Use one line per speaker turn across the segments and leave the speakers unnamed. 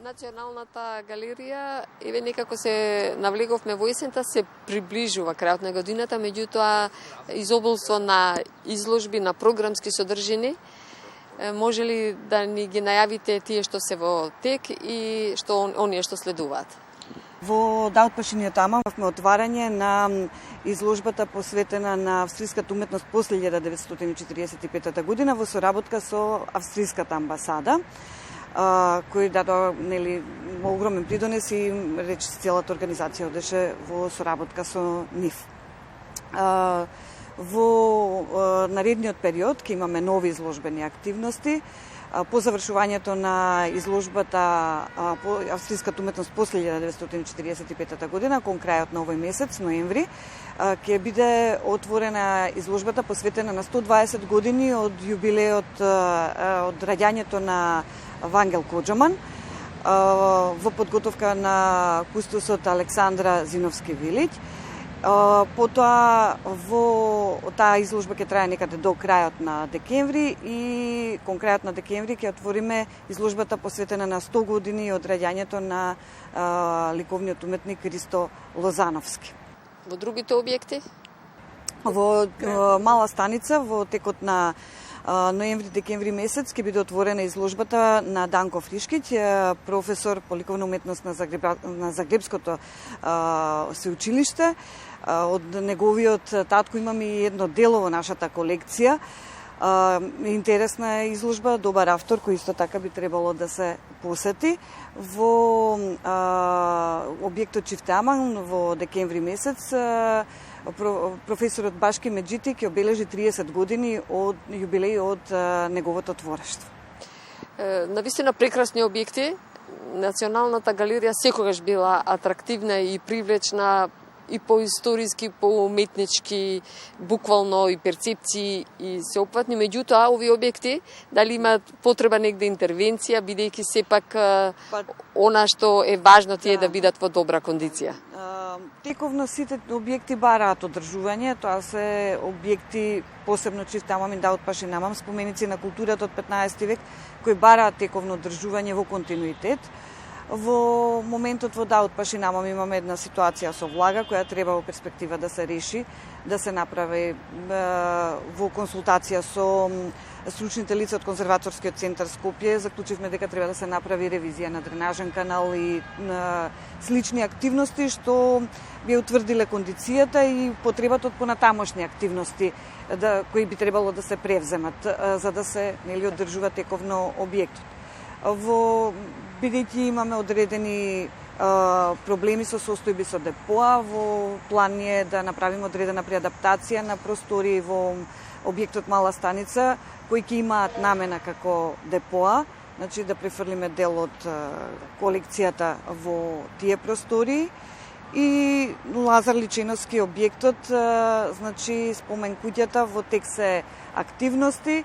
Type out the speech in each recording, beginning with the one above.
Националната галерија, еве некако се навлеговме во есента, се приближува крајот на годината, меѓутоа изобилство на изложби, на програмски содржини. Може ли да ни ги најавите тие што се во тек и што оние што следуваат?
Во Даут Пашиниот ама имавме отварање на изложбата посветена на австриската уметност после 1945 година во соработка со австриската амбасада, кој дадоа огромен придонес и речи целата организација одеше во соработка со нив. Во наредниот период ќе имаме нови изложбени активности. По завршувањето на изложбата по австриската уметност после 1945 година, кон крајот на овој месец, ноември, ќе биде отворена изложбата посветена на 120 години од јубилеот од раѓањето на Вангел Коџаман во подготовка на кустосот Александра Зиновски-Вилиќ. Потоа во таа изложба ќе трае некаде до крајот на декември и кон крајот на декември ќе отвориме изложбата посветена на 100 години од раѓањето на ликовниот уметник Ристо Лозановски.
Во другите објекти?
Во Мала Станица во текот на ноември-декември месец ќе биде отворена изложбата на Данко Фришкиќ, професор по ликовна уметност на Загребското свеучилиште. Од неговиот татко имаме и едно дело во нашата колекција. Интересна изложба, добар автор кој исто така би требало да се посети. Во објектот Чифтеаман во декември месец професорот Башки Меджити ќе обележи 30 години од јубилеј од неговото творештво.
Навистина прекрасни објекти. Националната галерија секогаш била атрактивна и привлечна и по историски, по уметнички, буквално и перцепции и сеопфатни. Меѓутоа, овие објекти, дали имаат потреба негде интервенција, бидејќи сепак она што е важно тие да бидат во добра кондиција?
Тековно сите објекти бараат одржување, тоа се објекти, посебно Чифтеаман и Даут Пашинаман, споменици на културата од 15 век, кои бараат тековно одржување во континуитет. Во моментот во Даут Пашинаман имаме една ситуација со влага која треба во перспектива да се реши, да се направи во консултација со стручните лица од Конзерваторскиот центар Скопје. Заклучивме дека треба да се направи ревизија на дренажен канал и слични активности што би утврдиле кондицијата и потребата од понатамошни активности кои би требало да се превземат за да се одржува тековно објектот. Бидејќи имаме одредени проблеми со состојби со депоа, во план е да направиме одредена преадаптација на простори во објектот Мала Станица, кои ќе имаат намена како депоа, значи да префрлиме дел од колекцијата во тие простори. И Лазар Личиновски објектот, значи спомен куќата, во тек се активности.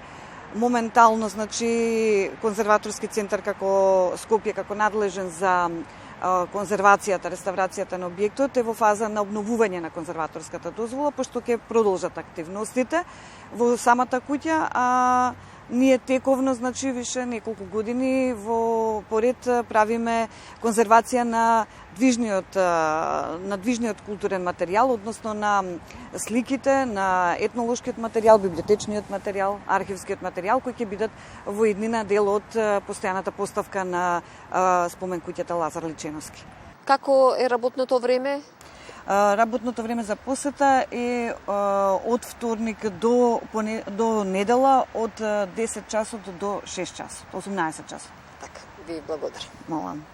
Моментално, значи, Конзерваторски центар како Скопје, како надлежен за конзервацијата, реставрацијата на објектот, е во фаза на обновување на конзерваторската дозвола, пошто ќе продолжат активностите во самата куќа, а ние тековно, значи, више неколку години во поред правиме конзервација на движниот културен материјал, односно на сликите, на етнолошкиот материјал, библиотечниот материјал, архивскиот материјал, кои ќе бидат во еднина дел од постојаната поставка на спомен куќата Лазар Личиновски.
Како е работното време?
Работното време за посета е од вторник до недела од 10 часот до 6 часот, 18 часот.
Така, ви благодарам.
Молам.